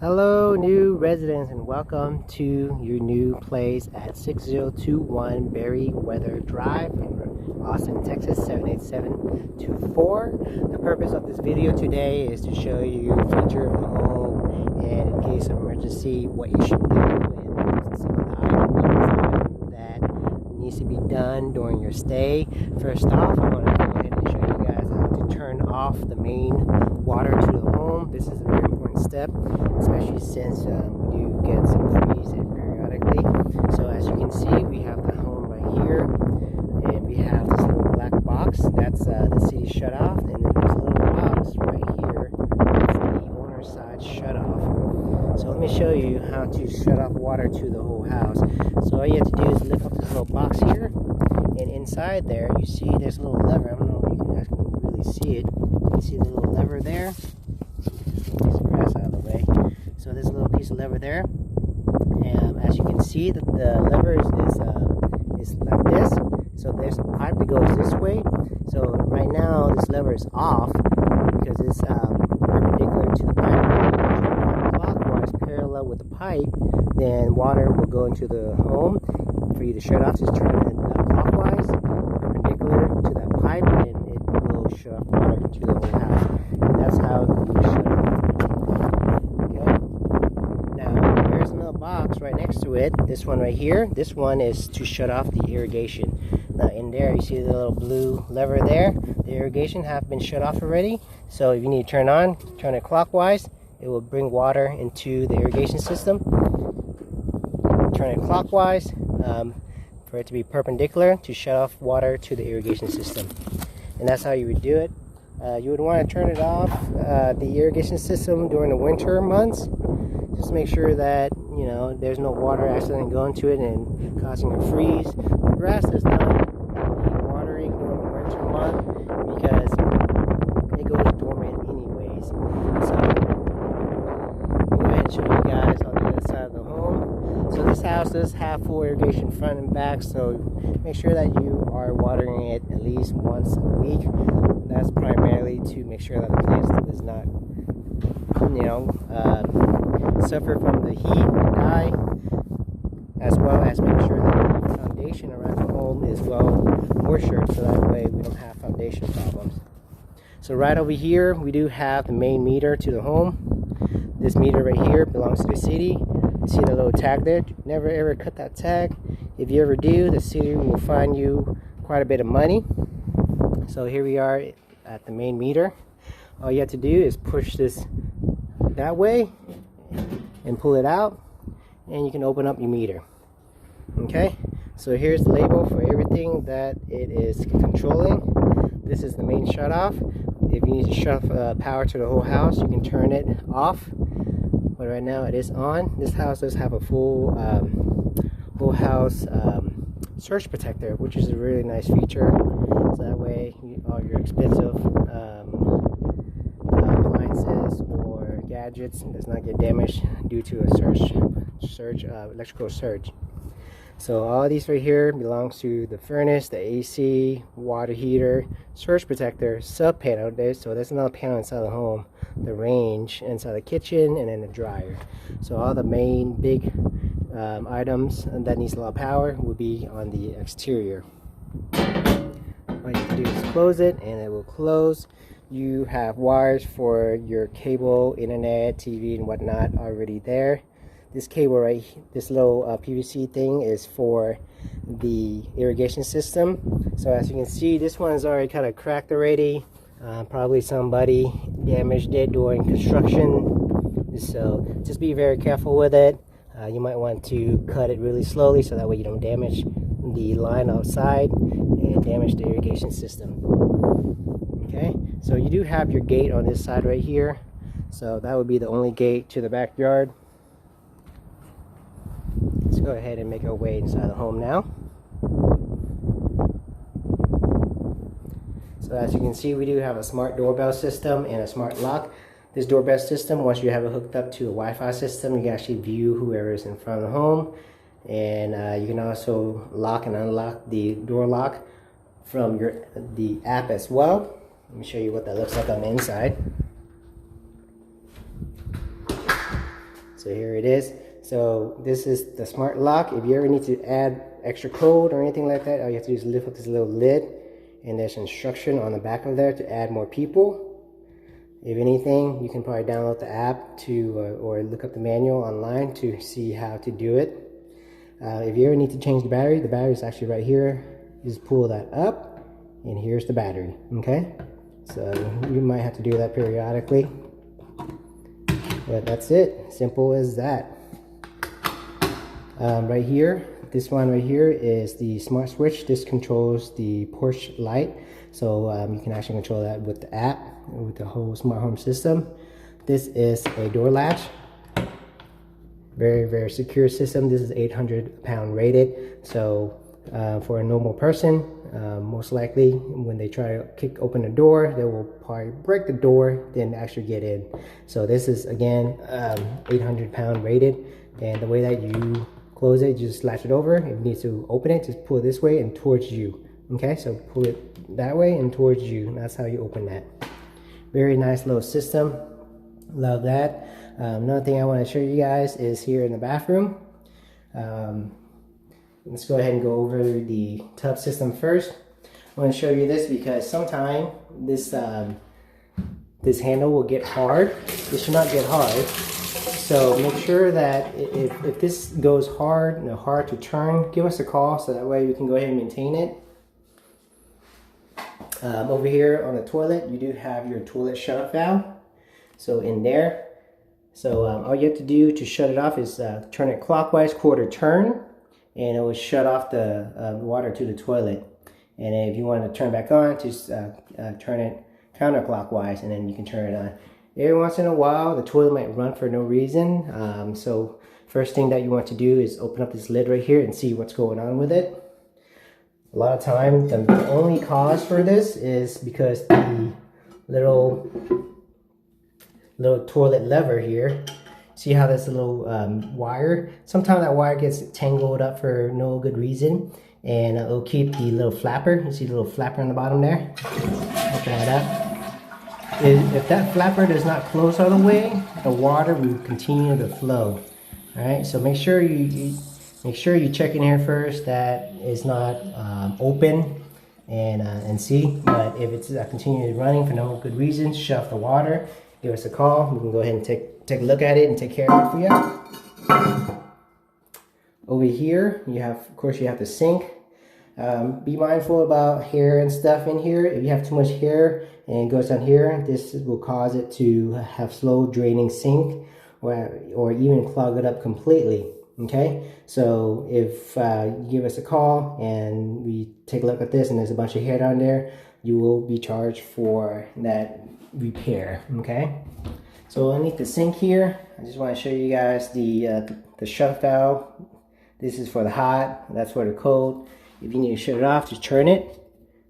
Hello, new residents, and welcome to your new place at 6021 Berriweather Drive in Austin, Texas 78724. The purpose of this video today is to show you the feature of the home and in case of emergency what you should do with some of the items that needs to be done during your stay. First off, I want to go ahead and show you guys how to turn off the main water to the home. This is a very important step, especially since we do get some freeze periodically. So as you can see, we have the home right here, and we have this little black box. That's the city shut off, and then there's a little box right here. That's the owner's side shut off. So let me show you how to shut off water to the whole house. So all you have to do is lift up this little box here, and inside there you see there's a little lever. I don't know if you guys can really see it. You see the little lever there? Get some grass out of the way. So there's a little piece of lever there, and as you can see, the lever is like this. So there's a pipe that goes this way. So right now this lever is off because it's perpendicular to the pipe. Clockwise, parallel with the pipe, then water will go into the home. For you to shut off, just turn it clockwise, perpendicular to that pipe, and it will shut off water to the whole house. And that's how you shut off. There's another box right next to it. This one right here. This one is to shut off the irrigation. Now in there you see the little blue lever there. The irrigation have been shut off already. So if you need to turn it clockwise. It will bring water into the irrigation system. Turn it clockwise for it to be perpendicular to shut off water to the irrigation system. And that's how you would do it. You would want to turn it off, the irrigation system, during the winter months. Just make sure that there's no water accidentally going to it and causing a freeze. The grass does not need watering during the winter month because it goes dormant anyways. So go ahead and show you guys on the other side of the home. So this house does have full irrigation front and back, so make sure that you are watering it at least once a week. That's primarily to make sure that the plants does not suffer from the heat and die, as well as make sure that the foundation around the home is well moistured, so that way we don't have foundation problems. So right over here we do have the main meter to the home. This meter right here belongs to the city. You see the little tag there? Never ever cut that tag. If you ever do, the city will fine you quite a bit of money. So here we are at the main meter. All you have to do is push this that way and pull it out, and you can open up your meter. Okay, so here's the label for everything that it is controlling. This is the main shut off. If you need to shut off power to the whole house, you can turn it off, but right now it is on. This house does have a full house surge protector, which is a really nice feature, so that way all your expensive appliances or gadgets does not get damaged due to a electrical surge. So all these right here belongs to the furnace, the AC, water heater, surge protector, sub panel. So there's another panel inside the home, the range inside the kitchen, and then the dryer. So all the main big items that needs a lot of power will be on the exterior. All you have to do is close it, and it will close. You have wires for your cable, internet, TV, and whatnot already there. This cable right, this little PVC thing is for the irrigation system. So as you can see, this one is already kind of cracked already. Probably somebody damaged it during construction. So just be very careful with it. You might want to cut it really slowly so that way you don't damage the line outside and damage the irrigation system. Okay, so you do have your gate on this side right here. So that would be the only gate to the backyard. Let's go ahead and make our way inside the home now. So as you can see, we do have a smart doorbell system and a smart lock. This doorbell system, once you have it hooked up to a Wi-Fi system, you can actually view whoever is in front of the home. And you can also lock and unlock the door lock from the app as well. Let me show you what that looks like on the inside. So here it is. So this is the smart lock. If you ever need to add extra code or anything like that, all you have to do is lift up this little lid, and there's instruction on the back of there to add more people. If anything, you can probably download the app to or look up the manual online to see how to do it. If you ever need to change the battery is actually right here. You just pull that up, and here's the battery. Okay, so you might have to do that periodically, but that's it. Simple as that. Right here, this one right here is the smart switch. This controls the porch light, so you can actually control that with the app, with the whole smart home system. This is a door latch. Very, very secure system. This is 800-pound rated, so for a normal person, most likely when they try to kick open the door, they will probably break the door, then actually get in. So this is, again, 800-pound rated, and the way that you close it, you just latch it over. If you need to open it, just pull it this way and towards you. Okay, so pull it that way and towards you, and that's how you open that. Very nice little system. Love that. Another thing I want to show you guys is here in the bathroom. Let's go ahead and go over the tub system first. I want to show you this because sometimes this this handle will get hard. This should not get hard. So make sure that if this goes hard and hard to turn, give us a call so that way we can go ahead and maintain it. Over here on the toilet, you do have your toilet shut-off valve. So in there, so all you have to do to shut it off is turn it clockwise, quarter turn, and it will shut off the water to the toilet. And if you want to turn back on, just turn it counterclockwise, and then you can turn it on. Every once in a while, the toilet might run for no reason. So first thing that you want to do is open up this lid right here and see what's going on with it. A lot of time, the only cause for this is because the little toilet lever here, see how this little wire, sometimes that wire gets tangled up for no good reason, and it'll keep the little flapper. You see the little flapper on the bottom there? Open that up. If that flapper does not close all the way, the water will continue to flow. All right, so make sure you check in here first that it's not open and see. But if it's continually running for no good reason, shut off the water. Give us a call. We can go ahead and take a look at it and take care of it for you. Over here, you have, of course, you have the sink. Be mindful about hair and stuff in here. If you have too much hair and it goes down here, this will cause it to have slow draining sink or even clog it up completely. Okay, so if you give us a call and we take a look at this and there's a bunch of hair down there, you will be charged for that repair. Okay, so underneath the sink here, I just want to show you guys the shut valve. This is for the hot, that's for the cold. If you need to shut it off, just turn it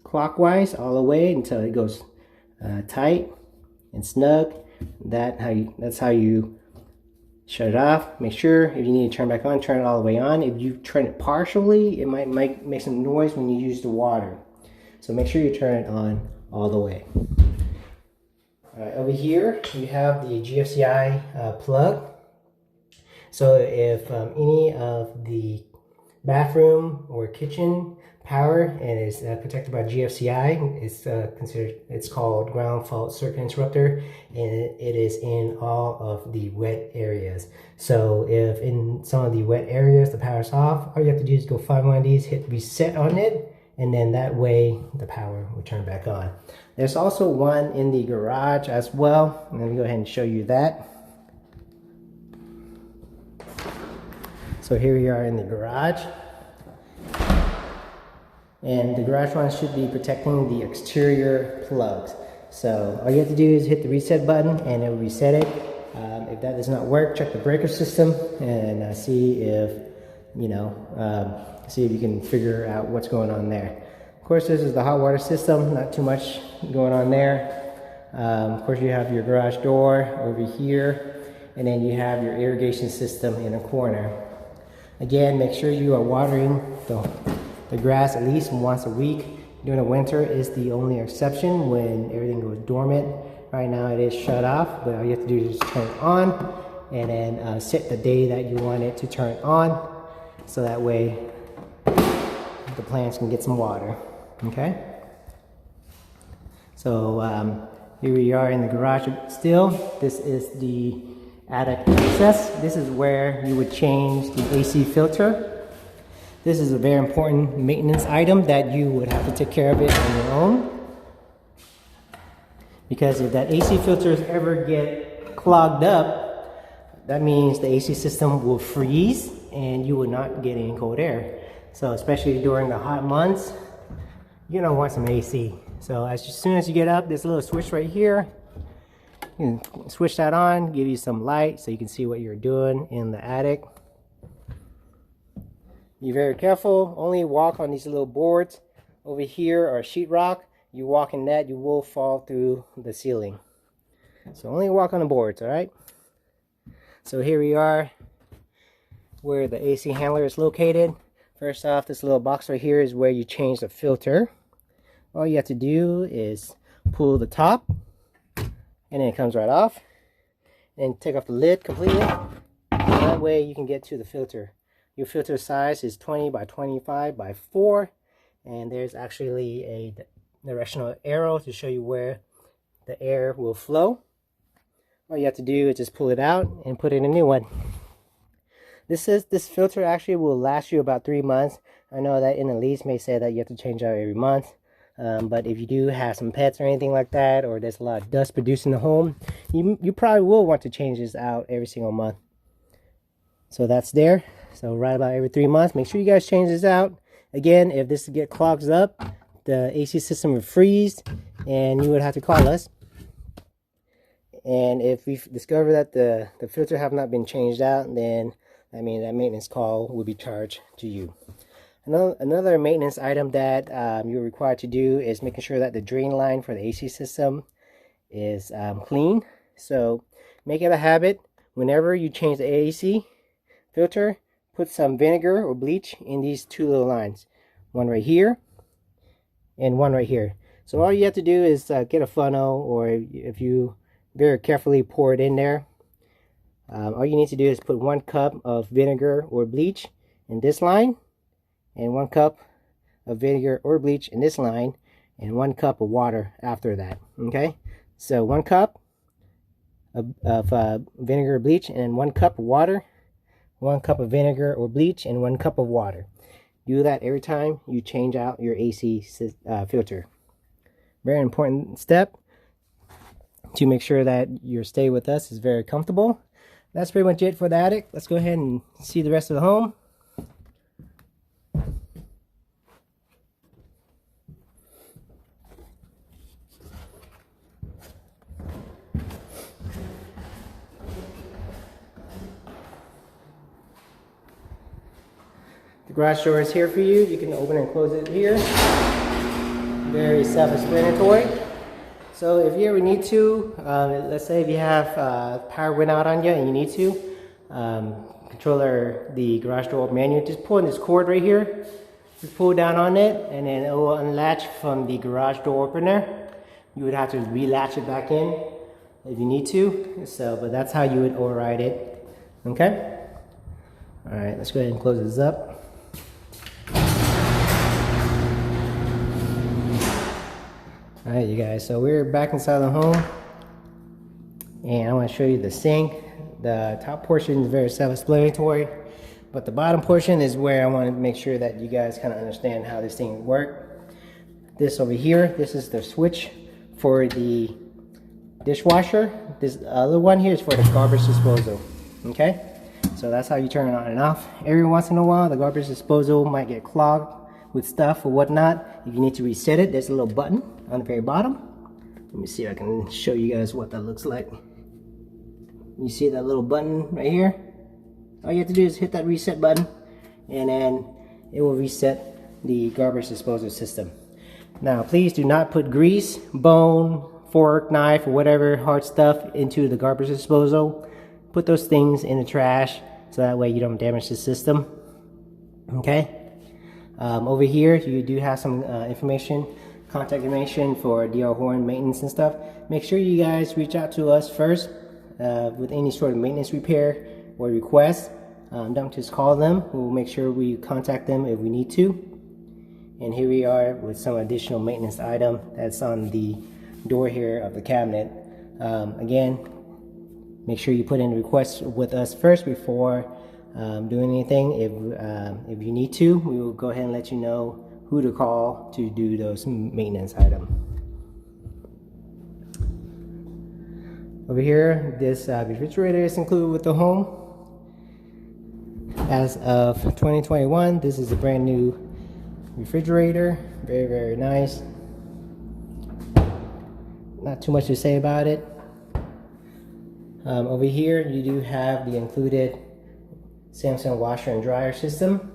clockwise all the way until it goes tight and snug. That's how you shut it off. Make sure if you need to turn back on, turn it all the way on. If you turn it partially, it might make some noise when you use the water. So make sure you turn it on all the way. All right, over here you have the GFCI plug. So if any of the bathroom or kitchen power and is protected by GFCI, it's called ground fault circuit interrupter, and it is in all of the wet areas. So if in some of the wet areas the power's off, all you have to do is go find one of these, hit reset on it, and then that way the power will turn back on. There's also one in the garage as well. Let me go ahead and show you that. So here we are in the garage, and the garage one should be protecting the exterior plugs. So all you have to do is hit the reset button and it will reset it. If that does not work, check the breaker system and see if you can figure out what's going on there. Of course, this is the hot water system, not too much going on there. Of course, you have your garage door over here, and then you have your irrigation system in a corner. Again, make sure you are watering the grass at least once a week. During the winter is the only exception when everything goes dormant. Right now it is shut off, but all you have to do is just turn it on and then set the day that you want it to turn on, so that way the plants can get some water. Okay, so here we are in the garage still. This is the attic access. This is where you would change the AC filter. This is a very important maintenance item that you would have to take care of it on your own, because if that AC filters ever get clogged up, that means the AC system will freeze and you will not get any cold air. So especially during the hot months, you don't want some AC. So as soon as you get up, there's a little switch right here. You can switch that on, give you some light so you can see what you're doing in the attic. Be very careful. Only walk on these little boards. Over here are sheetrock. You walk in that, you will fall through the ceiling. So only walk on the boards, all right? So here we are where the AC handler is located. First off, this little box right here is where you change the filter. All you have to do is pull the top, and then it comes right off. And take off the lid completely. That way you can get to the filter. Your filter size is 20 by 25 by 4, and there's actually a directional arrow to show you where the air will flow. All you have to do is just pull it out and put in a new one. This filter actually will last you about 3 months. I know that in the lease may say that you have to change out every month, but if you do have some pets or anything like that, or there's a lot of dust produced in the home, you probably will want to change this out every single month. So that's there. So right about every 3 months, make sure you guys change this out. Again, if this get clogs up, the AC system will freeze and you would have to call us. And if we discover that the filter have not been changed out, then I mean that maintenance call will be charged to you. Another maintenance item that you're required to do is making sure that the drain line for the AC system is clean. So make it a habit, whenever you change the AC filter, put some vinegar or bleach in these two little lines. One right here and one right here. So all you have to do is get a funnel, or if you very carefully pour it in there, all you need to do is put 1 cup of vinegar or bleach in this line, and 1 cup of vinegar or bleach in this line, and 1 cup of water after that. Okay, so 1 cup of vinegar or bleach and 1 cup of water, 1 cup of vinegar or bleach, and 1 cup of water. Do that every time you change out your AC filter. Very important step to make sure that your stay with us is very comfortable. That's pretty much it for the attic. Let's go ahead and see the rest of the home. The garage door is here for you. You can open and close it here. Very self-explanatory. So if you ever need to, let's say if you have power went out on you and you need to, controller the garage door manual, just pull in this cord right here. Just pull down on it, and then it will unlatch from the garage door opener. You would have to relatch it back in if you need to. So, but that's how you would override it. Okay. All right. Let's go ahead and close this up. Alright you guys, so we're back inside the home, and I want to show you the sink. The top portion is very self-explanatory, but the bottom portion is where I want to make sure that you guys kind of understand how this thing works. This over here, this is the switch for the dishwasher. This other one here is for the garbage disposal. Okay, so that's how you turn it on and off. Every once in a while the garbage disposal might get clogged with stuff or whatnot. If you need to reset it, there's a little button on the very bottom. Let me see if I can show you guys what that looks like. You see that little button right here? All you have to do is hit that reset button, and then it will reset the garbage disposal system. Now please do not put grease, bone, fork, knife, or whatever hard stuff into the garbage disposal. Put those things in the trash so that way you don't damage the system. Okay. Over here you do have some information, contact information for DR Horn maintenance and stuff. Make sure you guys reach out to us first with any sort of maintenance repair or request, don't just call them. We'll make sure we contact them if we need to. And here we are with some additional maintenance item that's on the door here of the cabinet. Again, make sure you put in a request with us first before doing anything. If you need to, we will go ahead and let you know who to call to do those maintenance items. Over here, this refrigerator is included with the home. As of 2021, this is a brand new refrigerator. Very, very nice. Not too much to say about it. Over here, you do have the included Samsung washer and dryer system.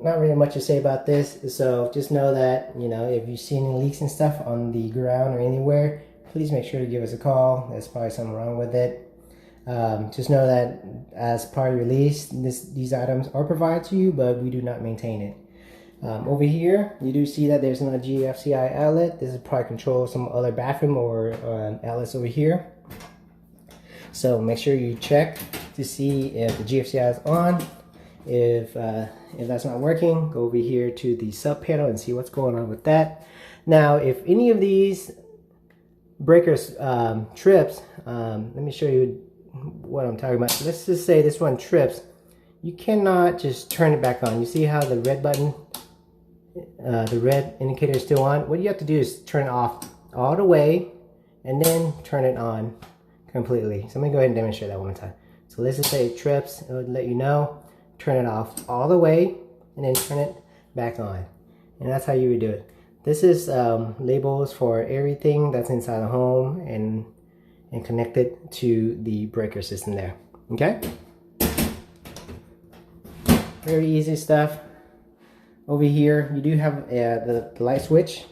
Not really much to say about this, so just know that, you know, if you see any leaks and stuff on the ground or anywhere, please make sure to give us a call. There's probably something wrong with it. Just know that as part of your lease, these items are provided to you, but we do not maintain it. Over here, you do see that there's no GFCI outlet. This is probably control some other bathroom or outlets over here. So make sure you check to see if the GFCI is on. If that's not working, go over here to the sub panel and see what's going on with that. Now, if any of these breakers trips, let me show you what I'm talking about. So let's just say this one trips. You cannot just turn it back on. You see how the red button, the red indicator is still on? What you have to do is turn it off all the way and then turn it on completely. So let me go ahead and demonstrate that one more time. So let's just say it trips. It would let you know. Turn it off all the way and then turn it back on. And that's how you would do it. This is labels for everything that's inside the home and connected to the breaker system there. Okay? Very easy stuff. Over here, you do have the light switch,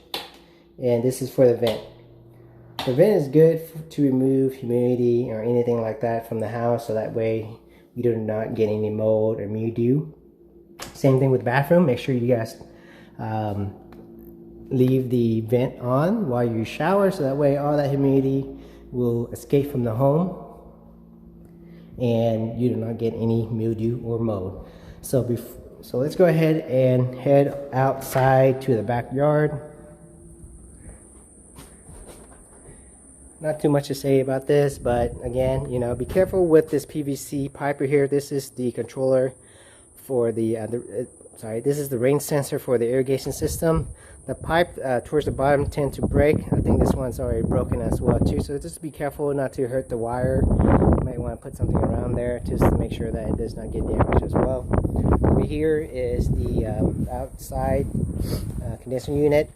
and this is for the vent. The vent is good to remove humidity or anything like that from the house, so that way you do not get any mold or mildew. Same thing with the bathroom. Make sure you guys leave the vent on while you shower, so that way all that humidity will escape from the home and you do not get any mildew or mold. So let's go ahead and head outside to the backyard. Not too much to say about this, but again, you know, be careful with this PVC pipe right here. This is the controller for this is the rain sensor for the irrigation system. The pipe towards the bottom tend to break. I think this one's already broken as well too, so just be careful not to hurt the wire. You might want to put something around there just to make sure that it does not get damaged as well. Over here is the outside condenser unit.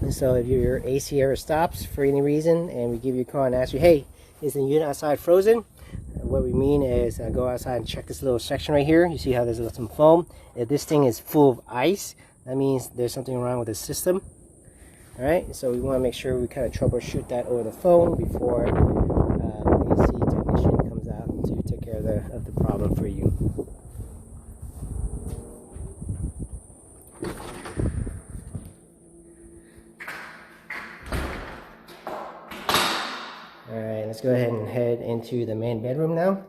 And so if your AC ever stops for any reason and we give you a call and ask you, hey, is the unit outside frozen? What we mean is go outside and check this little section right here. You see how there's some foam. If this thing is full of ice, that means there's something wrong with the system. All right, so we want to make sure we kind of troubleshoot that over the phone before the AC technician comes out to take care of the problem for you. Alright, let's go ahead and head into the main bedroom now.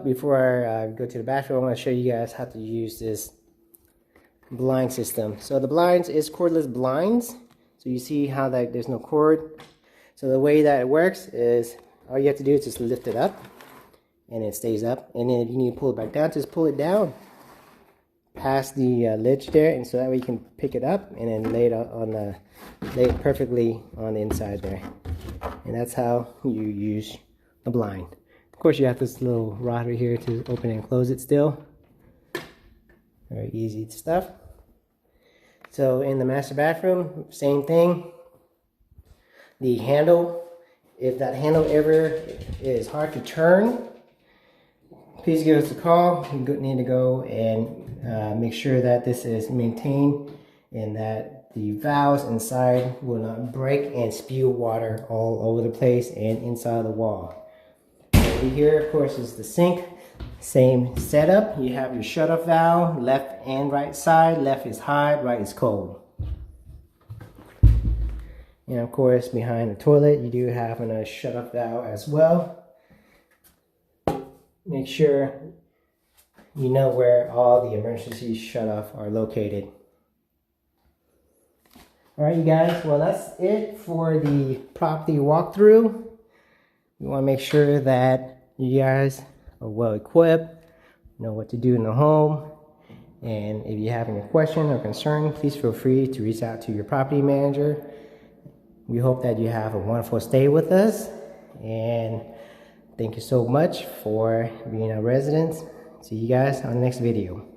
Before I go to the bathroom, I want to show you guys how to use this blind system. So the blinds is cordless blinds. So you see how that there's no cord. So the way that it works is all you have to do is just lift it up and it stays up. And then if you need to pull it back down, just pull it down past the ledge there, and so that way you can pick it up and then lay it perfectly on the inside there. And that's how you use a blind. Of course, you have this little rod right here to open and close it still. Very easy stuff. So in the master bathroom, same thing. The handle, if that handle ever is hard to turn, please give us a call. We need to go and make sure that this is maintained and that the valves inside will not break and spew water all over the place and inside the wall. Over here, of course, is the sink. Same setup. You have your shut-off valve, left and right side. Left is hot, right is cold. And of course, behind the toilet, you do have a shut-off valve as well. Make sure you know where all the emergency shut-off are located. Alright, you guys, well, that's it for the property walkthrough. We want to make sure that you guys are well equipped, know what to do in the home. And if you have any question or concern, please feel free to reach out to your property manager. We hope that you have a wonderful stay with us, and thank you so much for being our residents. See you guys on the next video.